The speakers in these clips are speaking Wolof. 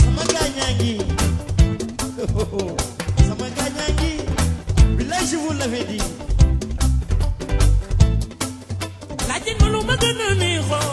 sama gagnangi sama gagnangi billahi je vous l'avais dit la jinn lu ma gën a neexoo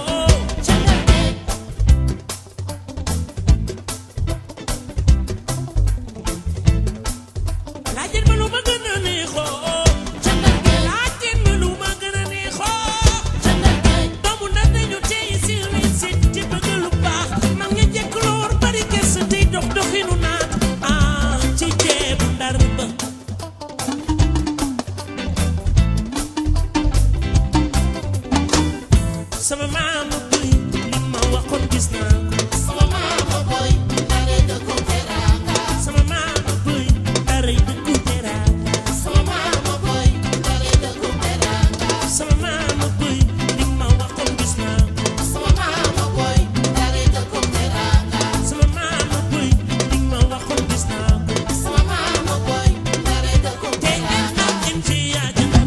sama mama boy li ma waxoon gis naa ko sama mama boy dare de ko teranga sama mama boy dare de ko teranga sama mama boy dare de ko teranga sama mama boy li ma waxoon gis naa ko sama mama boy dare de ko teranga sama mama boy li ma waxoon gis naa ko sama mama boy dare de ko teranga inji yaajana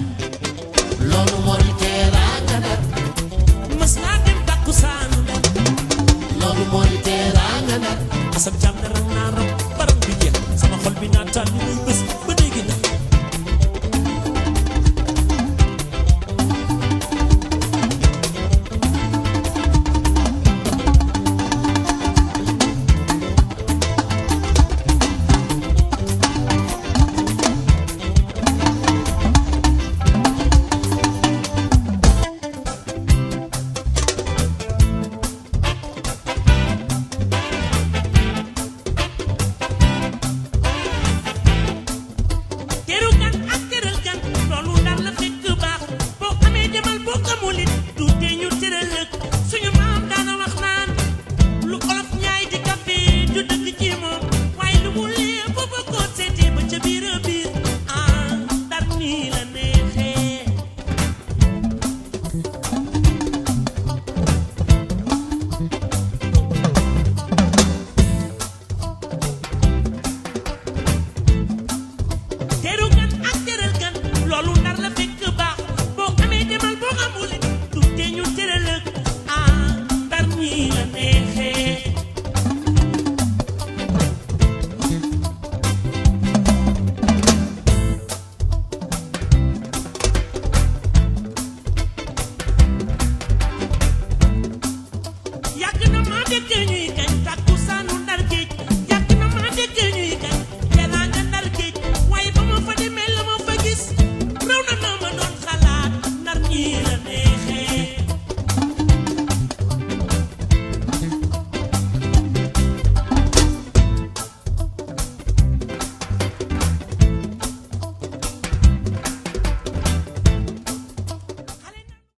loolu mooy teranga mas naa dem bakku saanu loolu mooy teraanga nag asam jàmm na rang naa ram baram bi jeex sama xol bi naa taal muy bés ba dégg na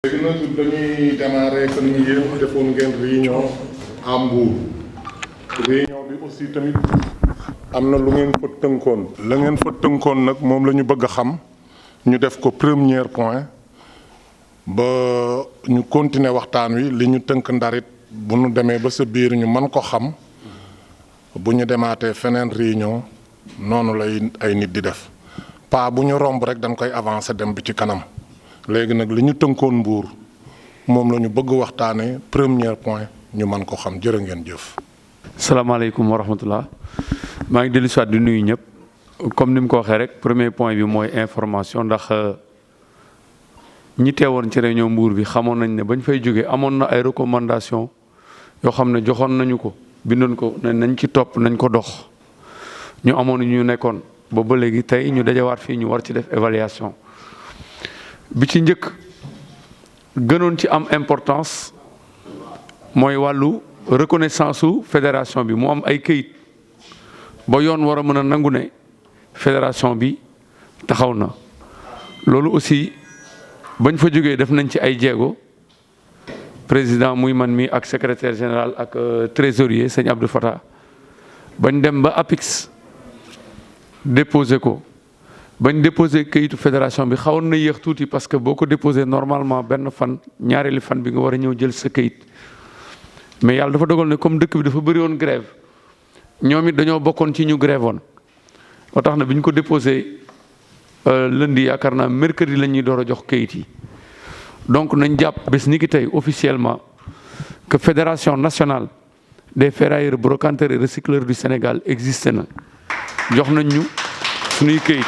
dañuy démarrer que ni yéen defoon ngeen réunion à Mbour réunion bi aussi tamit am na lu ngeen fa tënkoon la ngeen fa tënkoon nag moom la ñu bëgg a xam ñu def ko premier point ba ñu continuer waxtaan wi li ñu tënk ndarit bu ñu demee ba sa biir ñu mën ko xam bu ñu demaatee feneen réunion noonu lay ay nit di def pas bu ñu romb rek dañ koy avancer dem bi ci kanam léegi nag li ñu tënkoon Mbour moom la ñu bëgg waxtaanee premier point ñu mën ko xam jërë ngeen jëf. salaamaaleykum wa rahmatullah maa ngi dellu si waat di nuyu ñëpp comme ni mu ko waxee rek premier point bi mooy information ndax ñi teewoon ci réunion Mbour bi xamoon nañ ne bañ fay jógee amoon na ay recommandation yoo xam ne joxoon nañu ko bindoon ko ne nañ ci topp nañ ko dox ñu amoon ñu nekkoon ba léegi tey ñu dajawaat fii ñu war ci def évaluation bi ci njëkk gënoon ci am importance mooy wàllu reconnaissance su fédération bi mu am ay këyit ba yoon war a mën a nangu ne fédération bi taxaw na loolu aussi bañ fa jógee def nañ ci ay jéego président muy man mi ak secrétaire général ak trésorier sëñ Abdou Fatah bañ dem ba APIX déposé ko bañ déposé këyitu fédération bi xawoon na yéex tuuti parce que boo ko déposé normalement benn fan ñaareeli fan bi nga war a ñëw jël sa këyit mais yàlla dafa dogal ne comme dëkk bi dafa bëri woon grève ñoom it dañoo bokkoon ci ñu grève woon ba tax na bi ñu ko déposé lundi yaakaar naa mercredi la ñuy door a jox këyit yi donc nañ jàpp bés ni ki tey officiellement que fédération nationale des ferrailleurs brocanteurs et recycleurs du Sénégal existé na jox nañ ñu suñuy këyit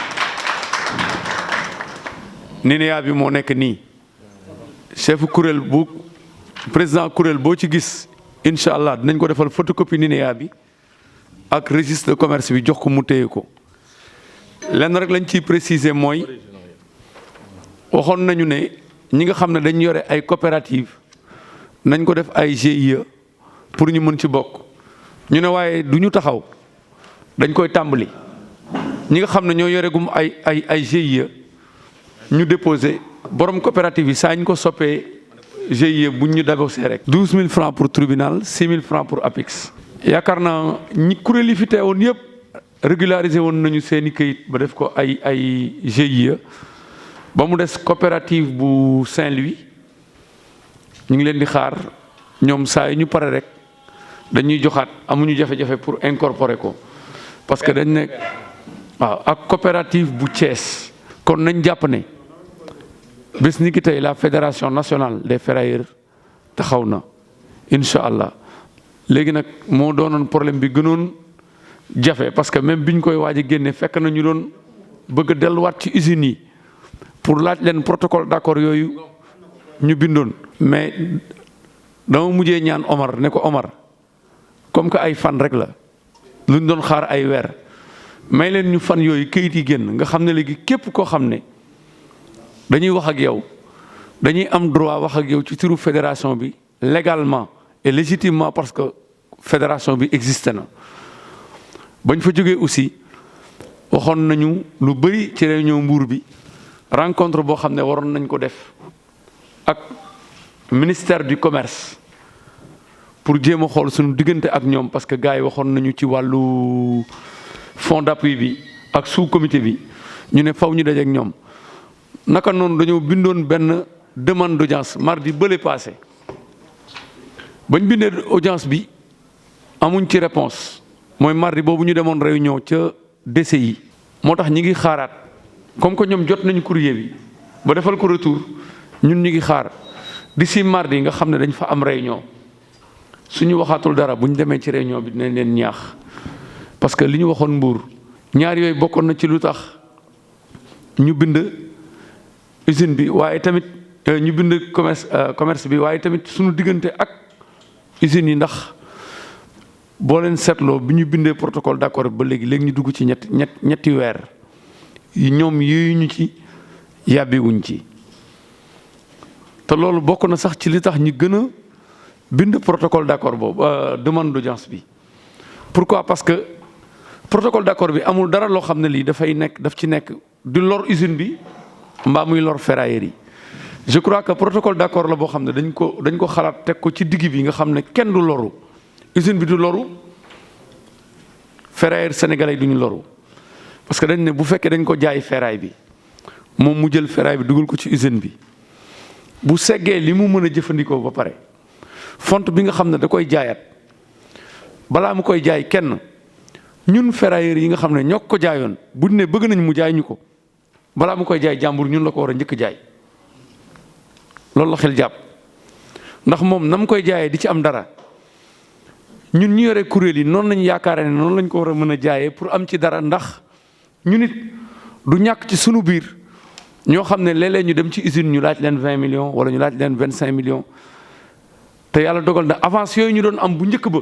NINEA bi moo nekk nii chef kuréel bu président kuréel boo ci gis incha allah dinañ ko defal photocopie NINEA bi ak registre de commerce bi jox ko mu téye ko lenn rek lañ ciy préciser mooy waxoon nañu ne ñi nga xam ne dañ yore ay coopérative nañ ko def ay GIE pour ñu mën ci bokk ñu ne waaye du ñu taxaw dañ koy tàmbali ñi nga xam ne ñoo yore gum ay GIE ñu déposé borom coopérative yi saa ñu ko soppee GIE buñ ñu dabosee rek 12 000 francs pour tribunal 6 000 francs pour APIX. yaakaar naa ñi kuréel yi fi teewoon yëpp régularisé woon nañu seeni këyit ba def ko ay GIE ba mu des coopérative bu Saint-Louis ñu ngi leen di xaar ñoom saa yi ñu pare rek dañuy joxaat amuñu jafe-jafe pour incorporer ko parce que dañ ne waaw ak coopérative bu Thiès. kon nañ jàpp ne bés ni ki tey la fédération nationale des ferrailleurs taxaw na incha allah léegi nag moo doonoon problème bi gënoon jafe parce que même biñ koy waaj a génne fekk na ñu doon bëgg a delluwaat ci usines yi pour laaj leen protocole d'accord yooyu ñu bindoon. mais dama mujjee ñaan Omar ne ko Omar comme que ay fan rek la luñ doon xaar ay weer may leen ñu fan yooyu këyit yi génn nga xam ne léegi képp koo xam ne dañuy wax ak yow dañuy am droit wax ak yow ci turu fédération bi légalement et légitimement parce que fédération bi existé na. bañ fa jógee aussi waxoon nañu lu bëri ci réunion Mbour bi rencontre boo xam ne waroon nañ ko def ak ministère du commerce pour jéem a xool suñu diggante ak ñoom parce que gars yi waxoon nañu ci wàllu fonds d'appui bi ak sous comité bi ñu ne faw ñu daje ak ñoom naka noonu dañoo bindoon benn demande d'audience mardi bële passé bañ bindee audience bi amuñ ci réponse mooy mardi boobu ñu demoon réunion ca DCI. moo tax ñi ngi xaaraat comme que ñoom jot nañu courrier bi ba defal ko retour ñun ñu ngi xaar d'ici mardi nga xam ne dañ fa am réunion suñu waxaatul dara bu ñu demee ci réunion bi dinañ leen ñaax. parce que li ñu waxoon Mbour ñaar yooyu bokkoon na ci lu tax ñu bind usine bi waaye tamit ñu bind commerce bi waaye tamit suñu diggante ak usines yi ndax boo leen seetloo bi ñu bindee protocole d'accord ba léegi ñu dugg ci ñetti weer ñoom yooyu ñu ci yàbbiwuñ ci te loolu bokk na sax ci li tax ñu gën a bind protocole d'accord boobu demande d'audience bi. pourquoi parce que protocole d'accord bi amul dara loo xam ne lii daf ci nekk di lor usine bi mbaa muy lor ferrailleurs yi je crois que protocole d'accord la boo xam ne dañ ko xalaat teg ko ci digg bi nga xam ne kenn du loru usine bi du loru ferrailleurs sénégalais yi duñu loru parce que dañ ne bu fekkee dañ ko jaay ferraille bi moom mu jël ferraille bi dugal ko ci usine bi bu seggee li mu mën a jëfandikoo ba pare fonte bi nga xam ne da koy jaayaat balaa mu koy jaay kenn ñun ferrailleurs yi nga xam ne ñoo ko jaayoon bu ne bëgg nañ mu jaay ñu ko balaa mu koy jaay jàmbur ñun la ko war a njëkk jaay loolu la xel jàpp ndax moom na mu koy jaayee di ci am dara ñun ñu yore kuréel yi noonu lañu yaakaare ne noonu lañ ko war a mën a jaayee pour am ci dara ndax ñu nit du ñàkk ci sunu biir ñoo xam ne léeg-léeg ñu dem ci usine ñu laaj leen 20 millions wala ñu laaj leen 25 millions te yàlla dogal na avance yooyu ñu doon am bu njëkk ba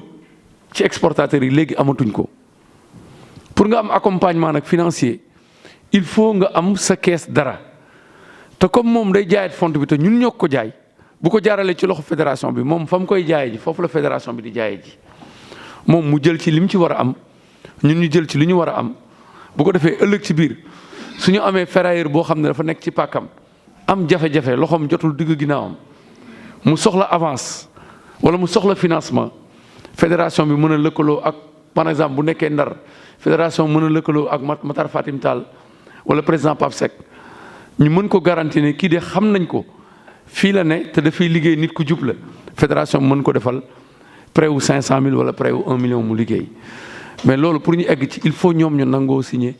ci exportateurs yi léegi amatuñ ko pour nga am accompagnement nag financier il faut nga am sa kees dara te comme moom day jaayat fonte bi te ñun ñoo ko jaay bu ko jaaralee ci loxo fédération bi moom fa mu koy jaayee ji foofu la fédération bi di jaayee ji moom mu jël ci li mu ci war a am ñun ñu jël ci li ñu war a am bu ko defee ëllëg ci biir su ñu amee ferrailleur boo xam ne dafa nekk ci pàkkam am jafe-jafe loxoom jotul digg ginnaawam mu soxla avance wala mu soxla financement fédération bi mën a lëkkaloo ak par exemple bu nekkee Ndar fédération mën a lëkkaloo ak Matar Fatim Tall wala président Pape Seck ñu mën ko garanti ne kii de xam nañ ko fii la ne te dafay liggéey nit ku jub la fédération mën ko defal prêt wu 500 000 wala prêt wu 1 million mu liggéey mais loolu pour ñu egg ci il faut ñoom ñu nangoo signer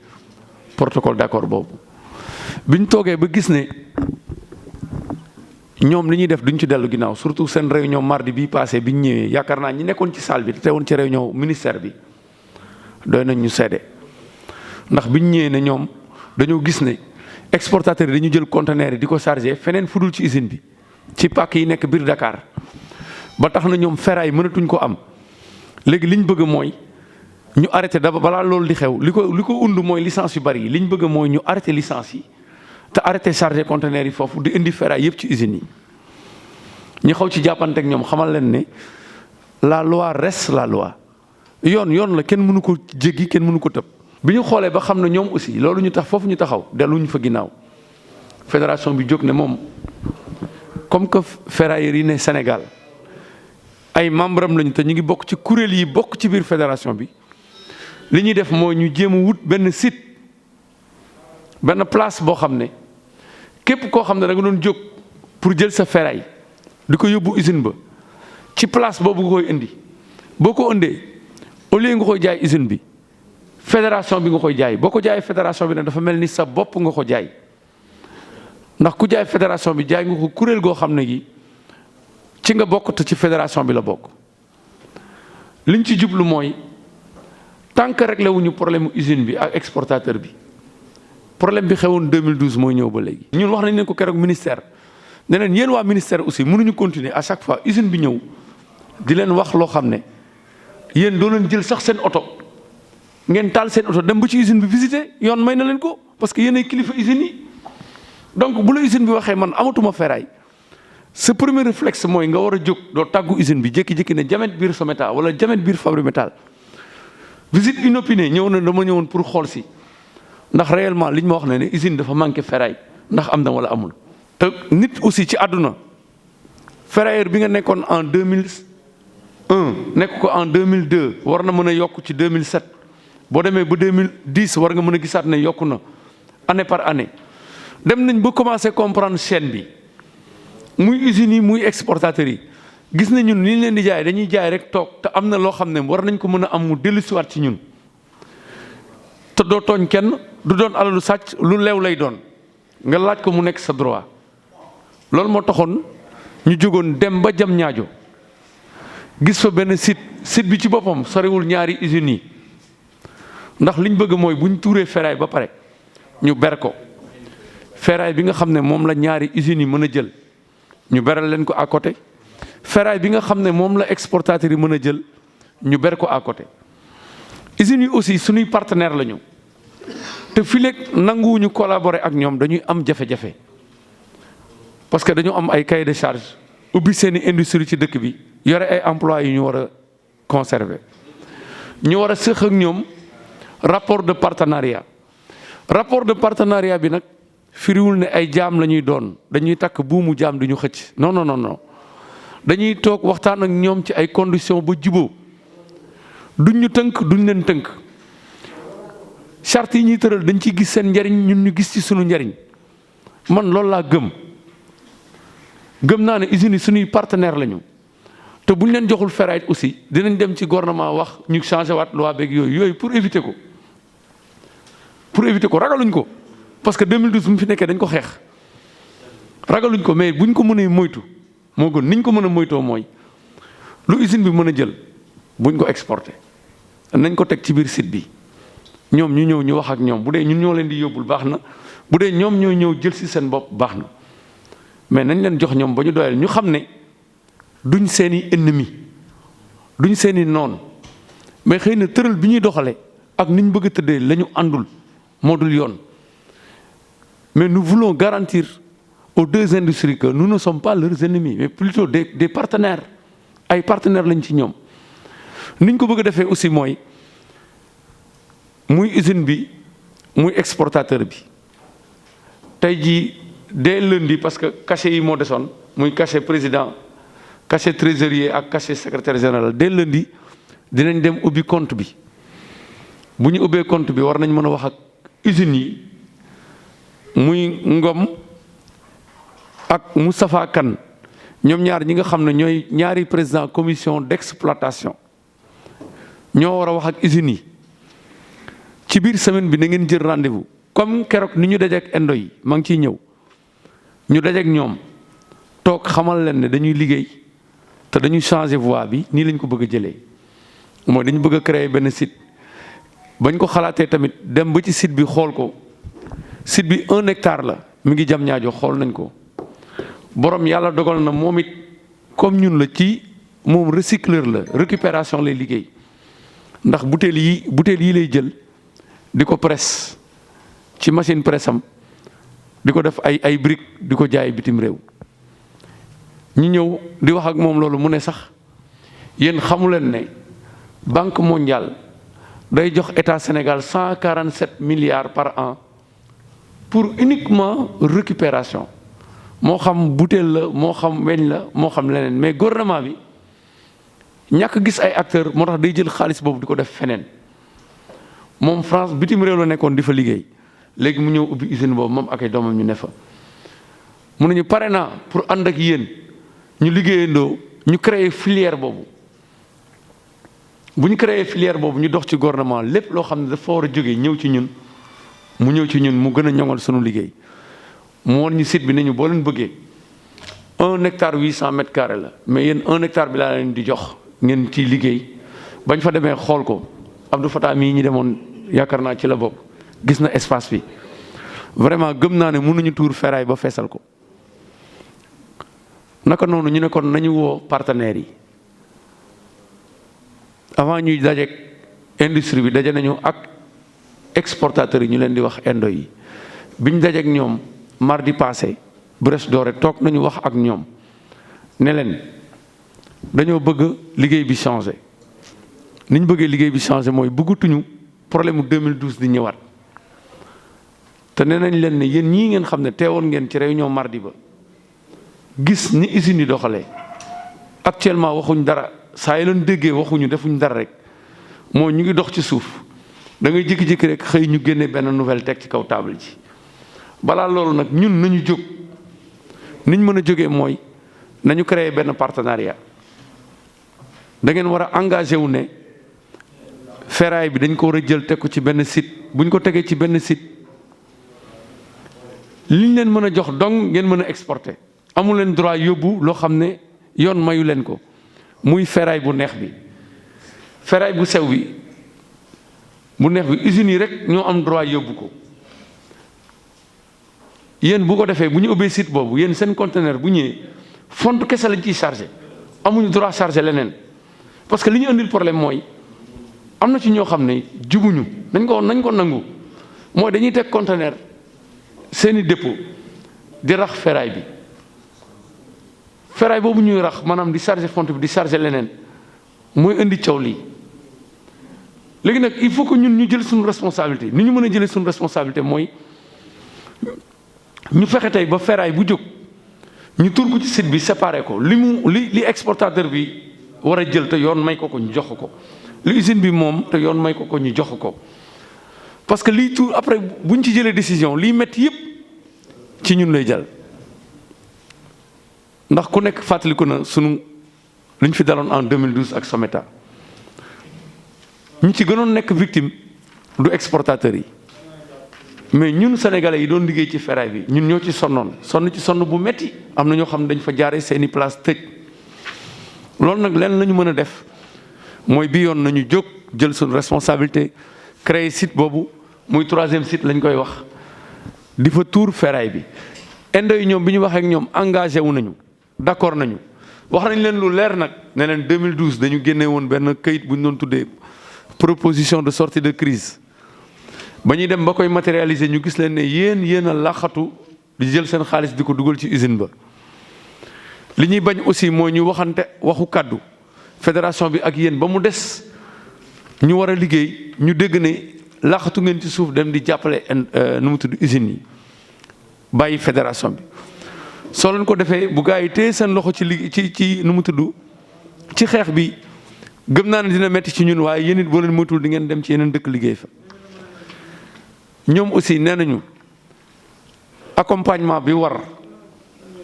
protocole d'accord boobu. bi ñu toogee ba gis ne ñoom li ñuy def duñ ci dellu ginnaaw surtout seen réunion mardi bi passé bi ñu ñëwee yaakaar naa ñi nekkoon ci salle bi te woon ci réunion ministère bi doy nañ ñu seede ndax biñ ñëwee ne ñoom dañoo gis ne exportateurs yi dañu jël conteneur yi di ko chargé feneen fudul ci usine bi ci pàkk yi nekk biir Dakar ba tax na ñoom ferraille mënatuñ ko am léegi liñ bëgg mooy ñu arrêté daba balaa loolu di xew li ko und mooy licence yu bari yi liñ bëgg mooy ñu arrêté licence yi te arrêté chargé conteneur yi foofu di indi ferraille yëpp ci usines yi ñu xaw ci jàppante ak ñoom xamal leen ne la loi reste la loi yoon la kenn mënu ko jéggi kenn mënu ko tëb. bi ñu xoolee ba xam ne ñoom aussi loolu ñu tax foofu ñu taxaw delluñu fa ginnaaw fédération bi jóg ne moom comme que ferrailleurs yi ne Sénégal ay membre am lañu te ñu ngi bokk ci kuréel yi bokk ci biir fédération bi li ñuy def mooy ñu jéem a wut benn site benn place boo xam ne képp koo xam ne da nga doon jóg pour jël sa ferraille di ko yóbbu usine ba ci place boobu nga koy indi boo ko indee au lieu nga koy jaay usine bi fédération bi nga koy jaay boo ko jaayee fédération bi nag dafa mel ni sa bopp nga ko jaay ndax ku jaay fédération bi jaay nga ko kuréel goo xam ne gi ci nga bokk te ci fédération bi la bokk liñ ci jublu mooy tant que réglé wuñu problème usine bi ak exportateur bi problème bi xewoon 2012 mooy ñëw ba léegi. ñun wax nañ leen ko keroog ministère ne leen yéen waa ministère aussi mënuñu continuer à chaque fois usine bi ñëw di leen wax loo xam ne yéen doo leen jël sax seen oto ngeen taal seen oto dem ba ci usine bi visiter yoon may na leen ko parce que yéen ay kilifa usine yi donc bu la usine bi waxee man amatuma ferraille. sa premier réflexe mooy nga war a jóg doo tàggu usine bi jékki-jékki ne jamet biir Someta wala jamet biir Fabri-Métal visite inopinée ñëw na dama ñëwoon pour xool si ndax réellement li ñu ma wax ne usine dafa manqué ferraille ndax am na wala amul. te nit aussi ci àdduna ferrailleur bi nga nekkoon en 2001 nekk ko en 2002 war na mën a yokk ci 2007 boo demee ba 2010 war nga mën a gisaat ne yokku na année par année dem nañ ba commencé comprendre chaîne bi. muy usines yi muy exportateurs yi gis nañ ñun li ñu leen di jaay dañuy jaay rek toog te am na loo xam ne war nañ ko mën a am mu dellusiwaat ci ñun te doo tooñ kenn du doon alalu sàcc lu leew lay doon nga laaj ko mu nekk sa droit loolu moo taxoon ñu jógoon dem ba jam ñaajo gis fa benn site bi ci boppam soriwul ñaari usines yi ndax liñ bëgg mooy buñ tuuree ferraille ba pare ñu ber ko ferraille bi nga xam ne moom la ñaari usines yi mën a jël ñu beral leen ko à côté ferraille bi nga xam ne moom la exportateur yi mën a jël ñu ber ko à côté usines yi aussi suñuy partenaire la ñu te fii léegi nanguwuñu collaborer ak ñoom dañuy am jafe-jafe parce que dañu am ay cahier de charge ubbi seeni industrie ci dëkk bi yore ay emplois yu ñu war a conserver ñu war a sëq ak ñoom rapport de partenariat bi nag firiwul ne ay jaam la ñuy doon dañuy takk buumu jaam du ñu xëcc non dañuy toog waxtaan ak ñoom ci ay conditions ba juboo duñ ñu tënk duñ leen tënk charte yi ñuy tëral dañ ciy gis seen njariñ ñun ñu gis ci sunu njariñ man loolu laa gëm naa ne usines yi suñuy partenaire lañu te buñ leen joxul ferraille aussi dinañ dem ci gouvernement wax ñu changé waat loi beeg yooyu pour éviter ko ragaluñ ko. parce que 2012 bu mu fi nekkee dañ ko xeex ragaluñ ko mais buñ ko mënee moytu moo gën niñ ko mën a moytoo mooy lu usine bi mën a jël buñ ko exporté nañ ko teg ci biir site bi ñoom ñu ñëw ñu wax ak ñoom bu dee ñun ñoo leen di yóbbul baax na bu dee ñoom ñoo ñëw jël si seen bopp baax na mais nañ leen jox ñoom ba ñu doyal ñu xam ne duñ seeni ennemi duñ seeni noon mais xëy na tëral bi ñuy doxalee ak niñ bëgg a tëddee la ñu àndul moo dul yoon. Mais nous voulons garantir aux deux industries que nous ne sommes pas leurs ennemis, mais plutôt des partenaires. Ay partenaires lañ ci ñoom niñ ko bëgg a defee aussi mooy muy usine bi muy exportateur bi tey jii dès lundi parce que cachet yi moo desoon muy cachet président cachet trésorier ak cachet secrétaire général dès lundi dinañ dem ubbi compte bi bu ñu ubbee compte bi war nañ mën a wax ak usines yi. muy Ngom ak Moustapha Kane ñoom ñaar ñi nga xam ne ñooy ñaari président commission d'exploitation ñoo war a wax ak usines yi ci biir semaine bi na ngeen jël rendez-vous comme keroog ni ñu dajeek indo yi maa ngi ciy ñëw ñu dajeek ñoom toog xamal leen ne dañuy liggéey te dañuy changer voie bi nii lañ ko bëgg a jëlee mooy dañu bëgg a créer benn site bañ ko xalaatee tamit dem ba ci site bi xool ko site bi 1 hectare la mi ngi jam ñaajo xool nañ ko borom yàlla dogal na moom it comme ñun la ci moom recycleur la récupération lay liggéey ndax butéel yi lay jël di ko presse ci machine presse am di ko def ay briques di ko jaay bitim réew ñu ñëw di wax ak moom loolu mu ne sax yéen xamu leen ne Banque mondiale day jox état Sénégal 147 milliards par an pour uniquement récupération moo xam butéel la moo xam weñ la moo xam leneen mais gouvernement bi ñàkk gis ay acteurs moo tax day jël xaalis boobu di ko def feneen moom France bitim réew la nekkoon di fa liggéey léegi mu ñëw ubbi usine boobu moom ak ay doomam ñu ne fa. mu ne ñu pare naa pour ànd ak yéen ñu liggéeyandoo ñu créer filière boobu bu ñu créer filière boobu ñu dox ci gouvernement lépp loo xam ne dafa war a jógee ñëw ci ñun mu ñëw ci ñun mu gën a ñoŋal sunu liggéey mu woon ñu site bi nañu boo leen bëggee 1 hectare 800 mètres carrés la mais yéen 1 hectare bi laa leen di jox ngeen ciy liggéey bañ fa demee xool ko Abdou Fatah mii ñi demoon yaakaar naa ci la bokk gis na espace bi vraiment gëm naa ne mënuñu tuur ferraille ba feesal ko naka noonu ñu ne kon nañu woo partenaires yi avant ñuy dajeek industrie bi daje nañu ak exportateurs yi ñu leen di wax indo yi biñ dajeek ñoom mardi passé Brèche Dorée toog nañu wax ak ñoom ne leen dañoo bëgg liggéey bi changé ni ñu bëggee liggéey bi changé mooy bëggatuñu problème mu 2012 di ñëwaat te nee nañ leen ne yéen ñii ngeen xam ne teewoon ngeen ci réunion mardi ba gis ni usines yi doxalee actuellement waxuñ dara saa yi leen déggee waxuñu defuñ dara rek mooy ñu ngi dox ci suuf da ngay jékki-jékki rek xëy ñu génne benn nouvelle teg ci kaw table ji balaa loolu nag ñun nañu jóg niñ mën a jógee mooy nañu créer benn partenariat da ngeen war a engagé wu ne ferraille bi dañ ko war a jël teg ko ci benn site buñ ko tegee ci benn site liñ leen mën a jox dong ngeen mën a exporter amul leen droit yóbbu loo xam ne yoon mayu leen ko muy ferraille bu neex bi ferraille bu sew bi bu neex bi usines yi rek ñoo am droit yóbbu ko yéen bu ko defee bu ñu ubbee site boobu yéen seen conteneur bu ñëwee font kese lañ ciy chargé amuñu droit chargé leneen parce que li ñu indil problème mooy am na ci ñoo xam ne jubuñu nañ ko nangu mooy dañuy teg conteneur seeni dépôt di rax ferraille bi ferraille boobu ñuy rax maanaam di chargé font bi di chargé leneen mooy indi coow lii léegi nag il faut que ñun ñu jël suñu responsabilité ni ñu mën a jëlee suñu responsabilité mooy ñu fexe tey ba ferraille bu jóg ñu tur ko ci site bi séparé ko li exportateur bi war a jël te yoon may ko ñu jox ko li usine bi moom te yoon may ko ñu jox ko parce que lii tout après bu ñu ci jëlee décision lii métti yëpp ci ñun lay jël ndax ku nekk fàttaliku na sunu lu ñu fi daloon en 2012 ak Someta ñi ci gënoon nekk victime du exportateurs yi mais ñun sénégalais yi doon liggéey ci ferraille bi ñun ñoo ci sonn ci sonn bu metti am na ñoo xam ne dañ fa jaaree seeni place tëj loolu nag leen la ñu mën a def mooy bii yoon nañu jóg jël suñu responsabilité créer site boobu muy 3e site lañ koy wax di fa tuur ferraille bi indo yi ñoom bi ñu waxee ak ñoom engagé wu nañu d'accord nañu wax nañ leen lu leer nag ne leen 2012 dañu génne woon benn këyit bu ñu doon tuddee proposition de sortie de crise ba ñuy dem ba koy matérialiser ñu gis leen ne yéen a làqatu di jël seen xaalis di ko dugal ci usine ba li ñuy bañ aussi mooy ñu waxante waxu kàddu fédération bi ak yéen ba mu des ñu war a liggéey ñu dégg ne làqatu ngeen ci suuf dem di jàppale nu mu tudd usines yi bàyyi fédération bi soo leen ko defee bu gaa yi téye seen loxo ci liggéey ci nu mu tudd ci xeex bi gëm naa ne dina metti ci ñun waaye yéen it boo leen moytuwul di ngeen dem ci yeneen dëkk liggéey fa ñoom aussi nee nañu accompagnement bi war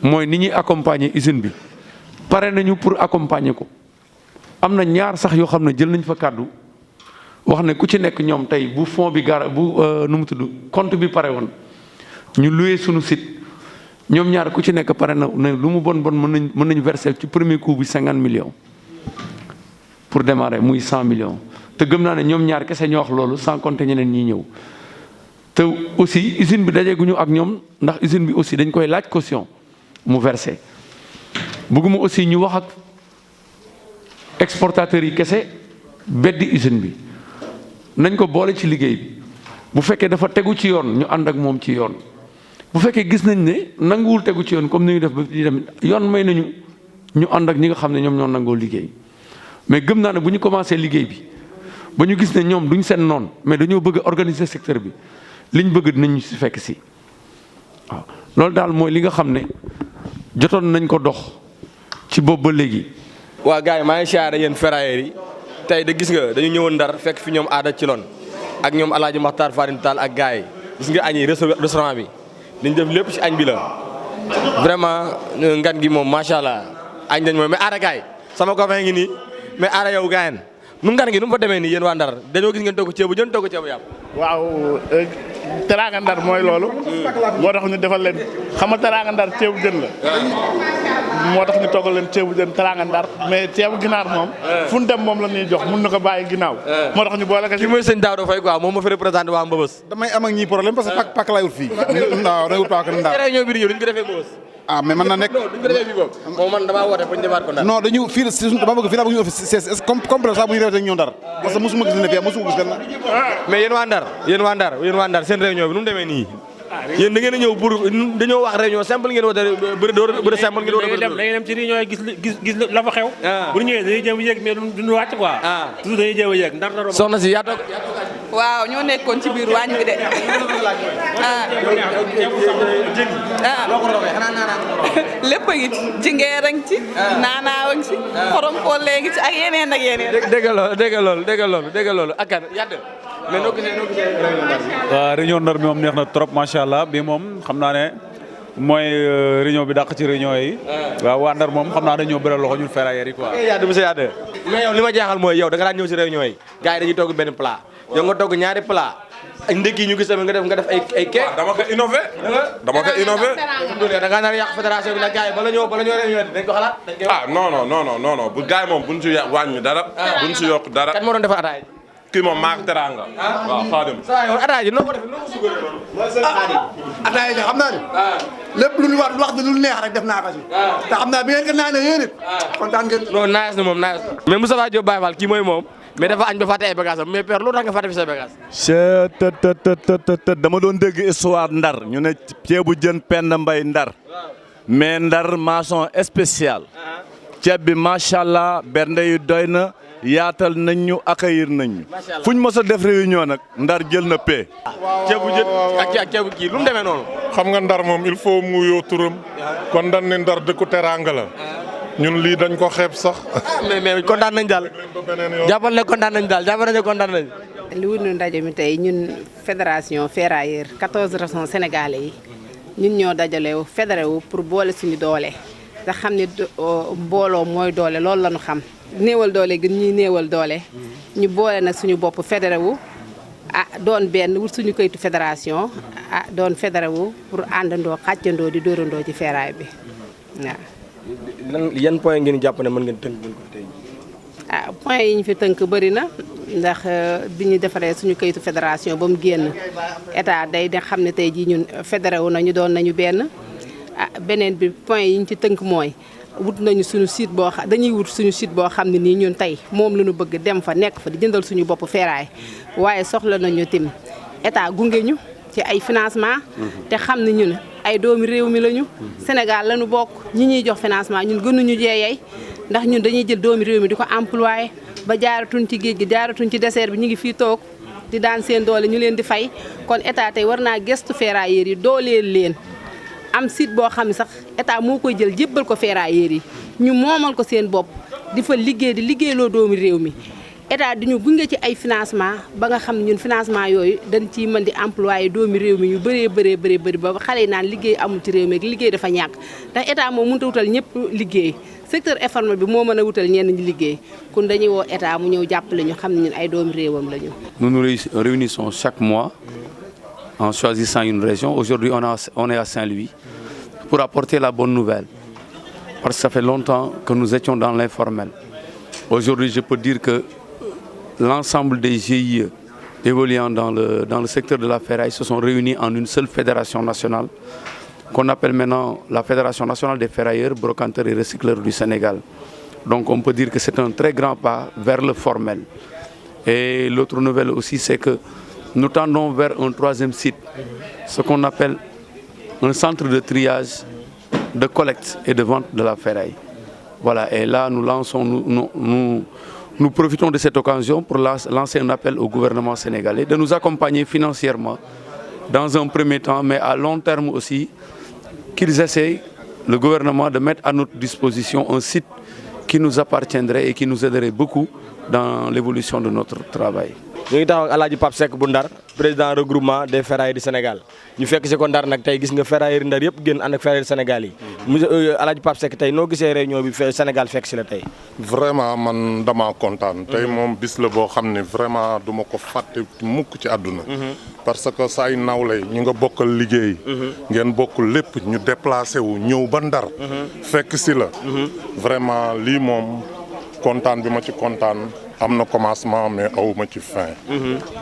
mooy ni ñuy accompagner usine bi pare nañu pour accompagner ko am na ñaar sax yoo xam ne jël nañ fa kàddu wax ne ku ci nekk ñoom tey bu fond bi nu mu tudd compte bi pare woon ñu loué suñu site ñoom ñaar ku ci nekk pare na ne lu mu bon mën nañu verser ci premier coup bi 50 millions pour démarrer muy 100 millions te gëm naa ne ñoom ñaar kese ñoo wax loolu sans compter ñeneen ñi ñëw te aussi usine bi dajeeguñu ak ñoom ndax usine bi aussi dañ koy laaj caution mu verser bëgguma aussi ñu wax ak exportateurs yi kese beddi usine bi nañ ko boole ci liggéey bi bu fekkee dafa tegu ci yoon ñu ànd ak moom ci yoon bu fekkee gis nañ ne nanguwul tegu ci yoon comme ni ñu def ba di dem yoon may nañu ñu ànd ak ñi nga xam ne ñoom ñoo nangoo liggéey mais gëm naa ne bu ñu commencé liggéey bi ba ñu gis ne ñoom duñ seen noon mais dañoo bëgg a organiser secteur bi liñ bëgg dinañ ñu si fekk si waaw loolu daal mooy li nga xam ne jotoon nañ ko dox ci boobu ba léegi. waa gars yi maa ngi siyaare yéen ferrailleurs yi tey de gis nga dañu ñëwoon Ndar fekk fi ñoom aada ci loon ak ñoom El Hadj Makhtar Farin Tall ak gars yi gis nga añ yi restaurant bi liñ def lépp ci añ bi la vraiment ngan gi moom macha allah añ dañ mooy mais aada gars yi sama copain ngi nii mais aada yow gars yi nu ngan gi nu mu fa demee nii yéen waa Ndar dañoo gis ngeen togg ceebu jën togg ceebu yàpp. waaw teraanga Ndar mooy loolu. moo tax ñu defal leen xam nga teraanga Ndar ceebu jën la. moo tax ñu toggal leen ceebu jën teraanga Ndar mais ceebu ginaar moom. fu ñu dem moom la ñuy jox mun na ko bàyyi ginnaaw. moo tax ñu boole ko ci. ki mooy sëñ Daouda Faye quoi moom ma fi représenté waa Mbëbës. damay am ak ñii problème parce que pak laay wut fii. waaw day wut pak Ndar. réunion bi di ñëw duñ ko defee Mbëbës. ah mais mën na nekk. non duñ ko defee fii boobu. moom man damaa woote ba ñu demaat ko Ndar. non dañu fii dama bëgg fii laa bëgg ñu office complet sax bu ñu réewee ñëw Ndar parce que mosuma gis ne fii mosuma gis benn. mais yéen waa Ndar seen réunion bi nu mu demee nii yéen da ngeen a ñëw pour dañoo wax réunion simple ngeen woote bëri simple ngeen woote dañuy dem ci réunion yi gis la fa xew. bu ñu ñëwee dañuy jéem a yéeg mais duñu wàcc quoi. toujours dañuy jéem a yéeg Ndar Ndar. soxna si yaa toog. waaw ñoo nekkoon ci biir waañ bi de. lépp a ngi ci jingeer a ngi ci. naanaaw a ngi ci. xorom pool léegi ci ak yeneen ak yeneen. dégg loolu ak kan yàdd mais noo gisee réunion Ndar bi. waaw réunion Ndar bi moom neex na trop macha allah bi moom xam naa ne mooy réunion bi dàq ci réunion yi. waaw waa Ndar moom xam naa dañoo bëri loxo ñun ferrailleurs yi quoi. yàdd monsieur yàdd mais yow li ma jaaxal mooy yow da nga daan ñëw si réunion yi gars yi dañuy togg benn plat yow nga togg ñaari plat ak ndekki ñu gis tamit nga def ay keek. dama ko innové. da ngaa nar a yàq fédération bi nag gars yi bala ñoo réunion dañ ko xalaat. non bu gars yi moom buñ ci wàññi dara. buñ ci yokk dara. kan moo doon defar ataaya. kii moom maak teranga. waaw Xaadim. saa yow ataaya ji noo ko defee noo ko sugaree noonu. ataaya ji xam naa ne. lépp lu ñu wax lu neex rek def naa ko si. te xam naa bi ngeen ko naanee yéen it. kontaan ngeen. non naaj na moom naaj. mais Moustapha Diop Baye Fall kii mooy moom mais dafa añ ba fàtte ay bagages am mais père lu tax nga fàtte fi say bagages. dama doon dégg histoire Ndar ñu ne ceebu jën Penda Mbay Ndar mais Ndar mention spéciale ceeb bi macha allah bernde yi doy na yaatal nañ ñu accueillir nañ ñu fu ñu mës a def réunion nag Ndar jël na paie. ceebu jën ak ceebu kii lu mu demee noonu. xam nga Ndar moom il faut mu yoo turam kon dañ ne Ndar dëkku teraanga la ñun lii dañ ko xeeb sax. mais kontaan nañ daal jàppal ne kontaan nañ daal jàppal ne kontaan nañ. li wundu ndaje mi tey ñun fédération ferrailleur 14 régions sénégalais yi ñun ñoo dajale wu fédéré wu pour boole suñu doole te xam ne mbooloo mooy doole loolu la ñu xam. néewal doole gën ñuy néewal doole ñu boole nag suñu bopp fédéré wu doon benn wut suñu kayitu fédération doon fédéré wu pour àndandoo xàccandoo di dóorandoo ci ferraille bi waaw. yan point ngeen jàpp ne mën ngeen tënk ko tey. point yi ñu fi tënk bëri na ndax bi ñu defaree suñu kayitu fédération ba mu génn état day da xam ne tey jii ñun fédéré wu nañu doon nañu benn beneen bi point yi ñu ci tënk mooy wut nañu suñu site boo xam dañuy wut suñu site boo xam ne nii ñun tey moom la ñu bëgg dem fa nekk fa di jëndal suñu bopp ferraille waaye soxla nañu tim état gunge ñu ci ay financement te xam ne ñun ay doomi réew mi lañu Sénégal lañu bokk ñi ñuy jox financement ñun gënuñu jeeyey ndax ñun dañuy jël doomi réew mi di ko employé ba jaaratuñ ci géej gi jaaratuñ ci désert bi ñu ngi fii toog di daan seen doole ñu leen di fay kon état tey war naa gëstu ferrailleurs yi dooleel leen am site boo xam ne sax état moo koy jël jébbal ko ferrailleurs yi ñu moomal ko seen bopp di fa liggéey di liggéeyloo doomi réew mi état di ñu gunge ci ay financement ba nga xam ne ñun financement yooyu dañ ciy mën di employé doomi réew mi yu bëree ba xale yi naan liggéey amul ci réew mi ak liggéey dafa ñàkk ndax état moom mënut a wutal ñëpp liggéey secteur informel bi moo mën a wutal ñenn ñi liggéey kon dañuy woo état mu ñëw jàppale ñu xam ne ñun ay doomi réewam la ñu. Nous nous réunissons chaque mois en choisissant une région. Aujourd'hui, on est à Saint-Louis pour apporter la bonne nouvelle. Parce que ça fait longtemps que nous étions dans l'informel. Aujourd'hui, je peux dire que l'ensemble des GIE évoluant dans le secteur de la ferraille se sont réunis en une seule fédération nationale qu'on appelle maintenant la Fédération nationale des ferrailleurs, brocanteurs et recycleurs du Sénégal. Donc on peut dire que c'est un très grand pas vers le formel. Et l'autre nouvelle aussi, c'est que nous tendons vers un troisième site, ce qu'on appelle un centre de triage, de collecte et de vente de la ferraille. Voilà, et là nous profitons de cette occasion pour lancer un appel au gouvernement sénégalais de nous accompagner financièrement dans un premier temps, mais à long terme aussi, qu'ils essayent, le gouvernement, de mettre à notre disposition un site qui nous appartiendrait et qui nous aiderait beaucoup dans l'évolution de notre travail. ñu ngi taxaw ak El Hadj Pape Seck bu Ndar président regroupement des ferrailleurs du Sénégal ñu fekk si ko Ndar nag tey gis nga ferrailleurs Ndar yëpp génn ànd ak ferrailleurs Sénégal yi. El Hadj Pape Seck tey noo gisee réunion bi Sénégal fekk si la tey. vraiment man dama kontaan. tey moom bis la boo xam ne vraiment duma ko fàtte mukk ci àdduna. parce que say nawle ñu nga bokkal liggéey. ngeen bokk lépp ñu déplacé wu ñëw ba Ndar. fekk si la. vraiment lii moom kontaan bi ma ci kontaan. am na commencement mais awuma ci fin.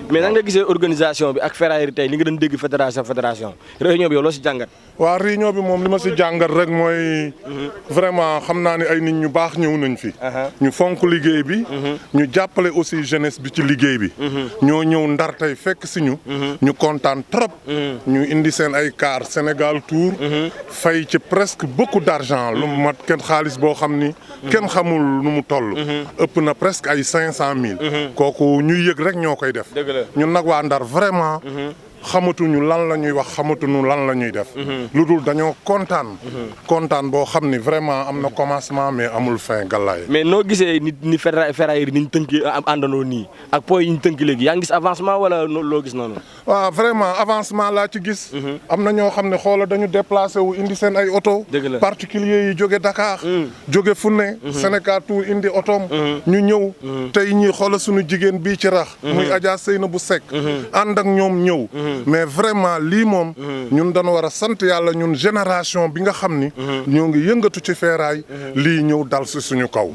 mais nan nga gisee organisation bi ak ferrailleurs tey li nga doon dégg fédération réunion bi yow loo si jàngat. waaw réunion bi moom li ma si jàngat rek mooy. vraiment xam naa ne ay nit ñu baax ñëw nañ fi. ñu fonk liggéey bi. ñu jàppale aussi jeunesse bi ci liggéey bi. ñoo ñëw Ndar tey fekk si ñu. ñu kontaan trop. ñu indi seen ay car Sénégal Tour. fay ci presque beaucoup d'argent lu mu mat kenn xaalis boo xam ni. kenn xamul nu mu toll. ëpp na presque ay 500 000. kooku ñuy yëg rek ñoo koy def. ñun nag waa Ndar vraiment. xamatuñu lan la ñuy wax xamatuñu lan la ñuy def. lu dul dañoo kontaan. kontaan boo xam ni vraiment am na commencement mais amul fin gàllaay. mais noo gisee ni ferrailleurs ni ñu tënkee àndandoo nii ak poids yi ñu tënk léegi yaa ngi gis avancement wala loo gis noonu. waaw vraiment avancement laa ci gis. am na ñoo xam ne xoola dañu déplacé wu indi seen ay oto. particuliers yi jóge Dakar. jóge fu ne. Sénégal Tour indi otoom. ñu ñëw. tey ñii xoola suñu jigéen bii ci rax. muy Adja Seynabou Seck. ànd ak ñoom ñëw. mais vraiment lii moom. ñun dañu war a sant yàlla ñun génération bi nga xam ni. ñoo ngi yëngatu ci ferraille. lii ñëw dal si suñu kaw.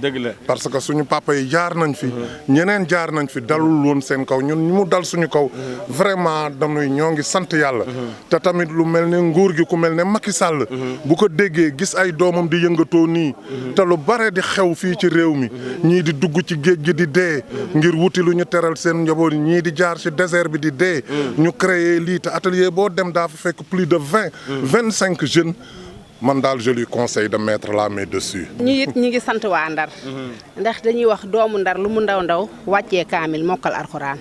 parce que suñu papa yi jaar nañ fi. ñeneen jaar nañ fi dalul woon seen kaw ñun ñu mu dal suñu kaw. vraiment dañuy ñoo ngi sant yàlla. te tamit lu mel ne nguur gi ku mel ne Macky Sall. bu ko déggee gis ay doomam di yëngatoo nii. te lu bare di xew fii ci réew mi. ñii di dugg ci géej gi di dee. ngir wuti lu ñu teral seen njaboot ñii di jaar ci désert bi di dee. ñu créé lii te atelier boo dem daa fa fekk plus de 25 jeunes. man daal je lui conseille de mettre la main dessus. ñi ngi sant waa Ndar. ndax dañuy wax doomu Ndar lu mu ndaw wàccee kaamil mokkal alxuraan.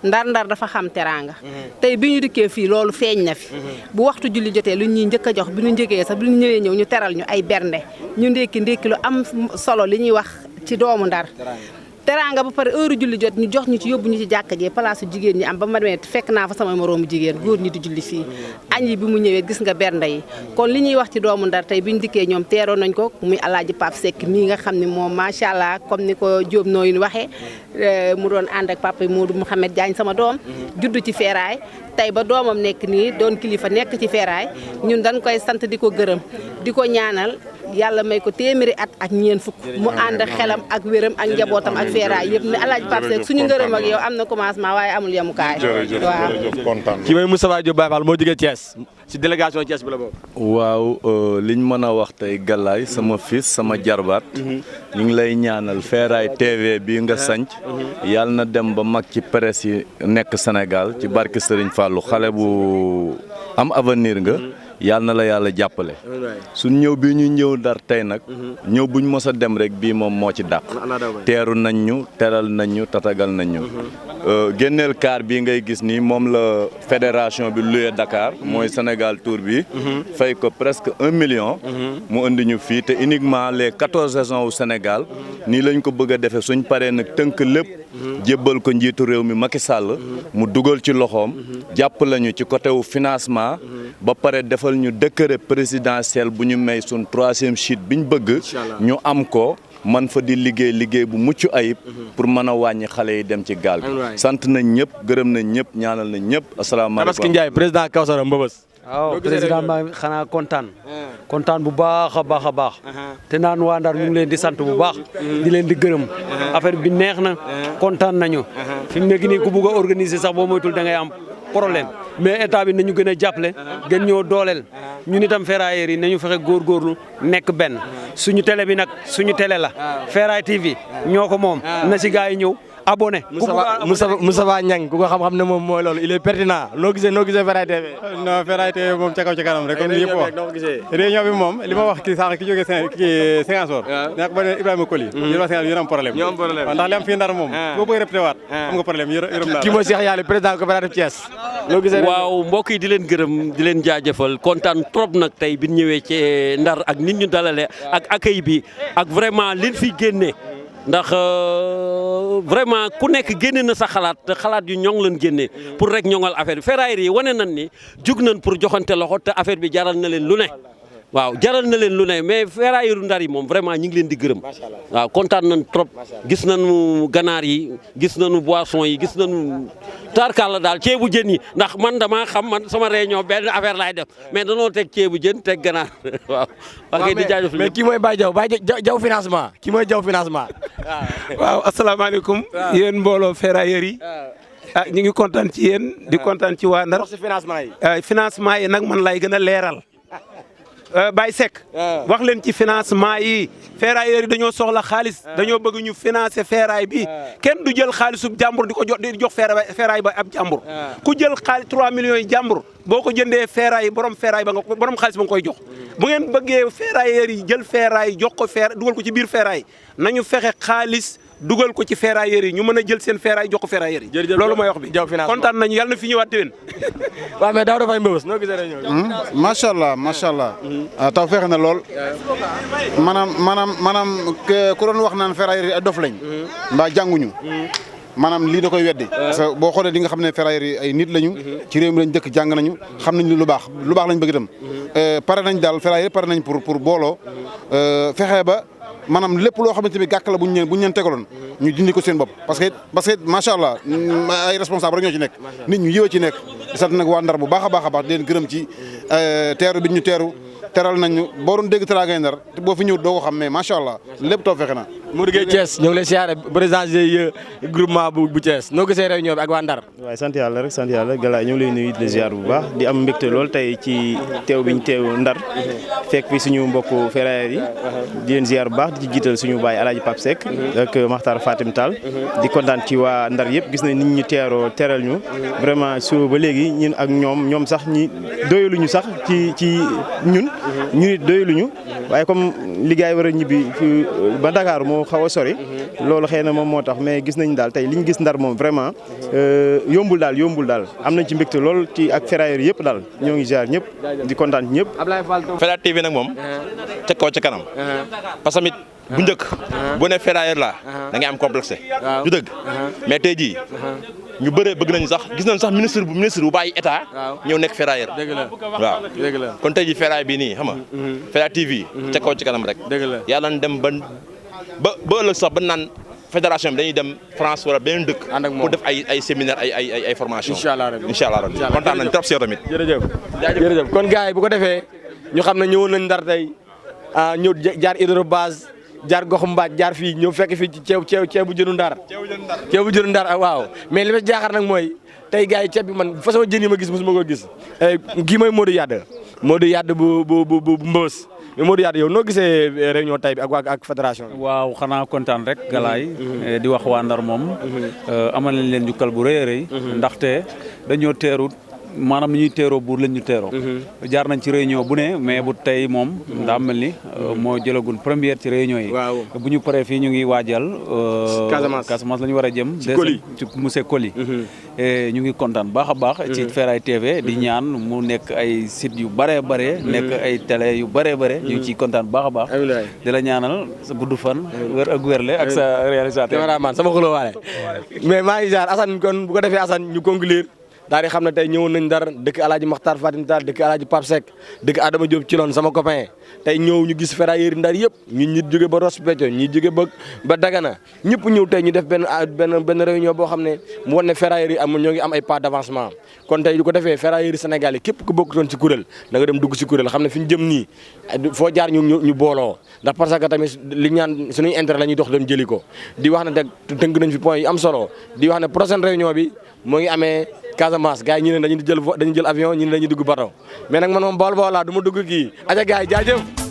Ndar dafa xam teraanga. tey bi ñu dikkee fii loolu feeñ na fi. bu waxtu julli jotee lu ñuy njëkk a jox bi ñu njëkkee sax bi ñu ñëwee ñëw ñu teral ñu ay bernde ñu ndékki lu am solo li ñuy wax ci doomu Ndar. teraanga ba pare heure julli jot ñu jox ñu ci yóbbu ñu ci jàkka jee place jigéen ñi am ba ma demee fekk naa fa sama moroomu jigéen góor ñi di julli fii añ yi bi mu ñëwee gis nga bernde yi kon li ñuy wax ci doomu Ndar tey bi ñu dikkee ñoom teeroon nañ ko muy Alaaji Pape Seck mii nga xam ne moom macha allah comme ni ko Diop nooyu waxee mu doon ànd ak papa Modou Mouhamed Diagne sama doom juddu ci ferraille tey ba doomam nekk nii doon kilifa nekk ci ferraille ñun dañ koy sant di ko gërëm di ko ñaanal yàlla may ko téeméeri at ak ñeen fukk mu ànd xelam ak wéram ak njabootam ak ferraille yëpp ne Alaaji Pape Seck suñu ngërëm ak yow am na commencement waaye amul yemukaay. jërëjëf kontaan ki may Moustapha Diop Baye Fall moo jógee Thiès ci délégation Thiès bi la bokk. waaw liñ mën a wax tey Galaye sama fils sama jarbaat. ñu ngi lay ñaanal Ferraille TV bii nga sanc yàlla na dem ba mag ci presse yi nekk Sénégal ci barke Serigne Fallou xale bu am avenir nga. yàlla na la yàlla jàppale suñ ñëw bi ñu ñëw Ndar tey nag ñëw buñ mos a dem rek bii moom moo ci dàq teeru nañ ñu teral nañ ñu tatagal nañ ñu génneel kaar bii ngay gis nii moom la fédération bi loué Dakar mooy Sénégal Tour bi fay ko presque 1 million mu indi ñu fii te uniquement les 14 régions au Sénégal nii lañ ko bëgg a defee suñ paree nag tënk lépp jébbal ko njiitu réew mi Macky Sall mu dugal ci loxoom jàpp lañu ci côté wu financement ba pare defal ñu décret présidentiel bu ñu may suñ 3e sheet bi ñu bëgg ñu am ko man fa di liggéey bu mucc ayib pour mën a wàññi xale yi dem ci gaal gi sant nañ ñëpp gërëm nañ ñëpp ñaanal nañ ñëpp asalaamaaleykum Tabaski Ndiaye président Kawsara Mbëbës waaw président maa xanaa kontaan bu baax a baax te naan waa Ndar ñu ngi leen di sant bu baax di leen di gërëm affaire bi neex na kontaan nañu fi mu nekk nii ku bugg a organiser sax boo moytul da ngay am problème mais état bi nañu gën a jàppale gën ñoo dooleel ñun itam ferrailleurs yi nañu fexe góorgóorlu nekk benn suñu télé bi nag suñu télé la Ferraille TV ñoo ko moom na si gars yi ñëw abonné. Moustapha Niang ku ko xam-xam ne moom mooy loolu il est pertinent noo gisee Ferraille TV. non Ferraille TV moom ca kaw ca kanam rek comme ni ñëpp wax réunion bi moom li ma wax kii sànq ki jógee Ziguinchor nekk ba ne Ibrahima Koli yéen waa Sénégal yéen am problème ndax li am fii Ndar moom boo bëgg répété waat am nga problème yërëm naa kii mooy Cheikh Yali président coopérative Thiès loo gisee waaw mbokk yi di leen gërëm di leen jaajëfal kontaan trop nag tey bi ñëwee ci Ndar ak nit ñu dalale ak accueil bi ak vraiment liñ fi génne ndax vraiment ku nekk génne na sa xalaat te xalaat yu ñoŋ lañ génne pour rek ñoŋal affaire bi ferrailleurs yi wane nañ ni jug nañ pour joxante loxo te affaire bi jaral na leen lu ne waaw jaral na leen lu ne mais ferrailleurs Ndar yi moom vraiment ñu ngi leen di gërëm waaw kontaan nañ trop gis nañu ganaar yi gis nañu boisson yi gis nañu tarkalla daal ceebu jën yi ndax man dama xam man sama réunion benn affaire laay def mais danoo teg ceebu jën teg ganaar waaw. ok di jaajëf mais kii mooy Baye Diaw financement kii mooy Diaw financement. waaw asalaamaaleykum. yéen mbooloo ferrailleurs yi. ñu ngi kontaan ci yéen. di kontaan ci waa Ndar. wax si financement yi. financement yi nag man lay gën a leeral. Baye Seck. wax leen ci financement yi. ferrailleurs yi dañoo soxla xaalis. dañoo bëgg ñu financer ferraille bi. kenn du jël xaalisu jàmbur di ko jox ferraille ba ab jàmbur. ku jël xaalis 3 millions yi jàmbur boo ko jëndee ferraille borom ferraille ba nga borom xaalis ba nga koy jox. bu ngeen bëggee ferrailleurs yi jël ferraille jox ko dugal ko ci biir ferraille nañu fexe xaalis dugal ko ci ferrailleurs yi ñu mën a jël seen ferraille jox ko ferrailleurs yi. loolu mooy wax bi kontaan nañu yàlla na fi ñëwaat déwén. waaw mais daaw dafay mbëbës noo gisee réunion bi. macha allah taw fexe na lool maanaam ku doon wax naan ferrailleurs yi ay dof lañ. mbaa jànguñu. maanaam lii da koy weddi. parce que boo xoolee di nga xam ne ferrailleurs yi ay nit lañu. ci réew mi lañ dëkk jàng nañu xam nañ lu baax lañ bëgg itam. pare nañ daal ferrailleurs pare nañ pour booloo fexe ba. maanaam lépp loo xamante ni gàkk la bu ñu leen tegaloon ñu dindi ko seen bopp parce que macha allah ay responsable rek ñoo ci nekk nit ñu yiw ci nekk di sant nag waa Ndar bu baax a baax di leen gërëm ci teeru bi ñu teral nañu boo doon dégg teraangay Ndar te boo fi ñëw doo ko xam mais macha allah lépp too fexe na. Modou Gueye Thiès ñoo ngi lay siyaare président groupement bu Thiès noo gisee réunion bi ak waa Ndar. waaye sant yàlla Galaye ñu ngi lay nuyu di la ziar bu baax di am mbégte lool tey ci teew bi ñu teew Ndar fekk fi suñu mbokku ferrailleurs yi di leen ziar bu baax di ci jiital suñu baay Alaaji Pape Seck ak Makhtar Fatim Tall di kontaan ci waa Ndar yëpp gis nañ nit ñi teral ñu vraiment suba ba léegi ñun ak ñoom sax ñi doyaluñu sax ci ñun it doyaluñu waaye comme liggéey war a ñibbi ba Dakar moo xaw a sori loolu xëy na moom moo tax mais gis nañ daal tey li ñu gis Ndar moom vraiment yombul daal am nañ ci mbégte lool ci ak ferrailleurs yëpp daal ñoo ngi ziar ñëpp di kontaan ñëpp. Ferraille TV nag moom ca kaw ca kanam parce que tamit bu njëkk bu ne ferrailleur la da ngay am complexe du dëgg mais tey jii ñu bëree bëgg nañu sax gis nañu sax ministre bu bàyyi état ñëw nekk ferrailleur waaw kon tey jii ferraille bi nii xam nga Ferraille TV ca kaw ci kanam rek yàlla na dem ba ëllëg sax ba naan fédération bi dañuy dem France wala beneen dëkk pour def ay séminaire ay formation incha allah rabbi kontaan nañ trop si yow tamit jërëjëf kon gars yi bu ko defee ñu xam ne ñëwoon nañ Ndar tey ñëw jaar hydrobase jaar gox mbaaj jaar fii ñëw fekk fii ci ceebu jënu Ndar waaw mais li ma jaaxar nag mooy tey gars yi ceeb bi man façon jën yi ma gis mosuma ko gis kii mooy Modou Yade bu Mbëbës mais Modou Yade yow noo gisee réunion tey bi ak fédération bi. waaw xanaa kontaan rek Galaye di wax waa Ndar moom amal nañ leen jukkal bu rëy a rëy ndaxte dañoo teeru maanaam ni ñuy teeroo buur lañ ñu teeroo jaar nañ ci réunion bu ne mais bu tey moom daa mel ni moo jëlagul première ci réunion yi bu ñu paree fii ñu ngi waajal Casamance la ñu war a jëm ci monsieur Coly ñu ngi kontaan baax a baax ci Ferraille TV di ñaan mu nekk ay site yu bare nekk ay télé yu bare ñu ngi ciy kontaan baax a baax di la ñaanal sa gudd fan wér ak wérle ak sa réalisateur cameraman sama xuloo waale mais maa ngi jaar Assane kon bu ko defee Assane ñu conclure daal di xam ne tey ñëwoon nañ Ndar dëkk Alaaji Makhtar Fatim Tall dëkk Alaaji Pape Seck dëkk Adama Diop ci loon sama copain tey ñëw ñu gis ferrailleurs Ndar yëpp ñi jóge ba Ross Béthio ñi jóge ba Dagana ñëpp ñëw tey ñu def benn réunion boo xam ne mu wan ne ferrailleurs yi ñoo ngi am ay pas d'avancement kon tey du ko defee ferrailleurs Sénégal yi képp ku bokkutoon ci kuréel da nga dem dugg ci kuréel xam ne fi ñu jëm nii foo jaar ñu booloo ndax parce que tamit li ñaan suñuy intérêt la ñuy dox dem jëli ko di wax ne tënk nañ fi point yi am solo di wax ne prochaine réunion bi moo ngi amee Casamance gars yi ñu ne dañuy jël avion ñu ne dañuy dugg bateau mais nag man moom bool laa du ma dugg kii aja gars yi jaajëf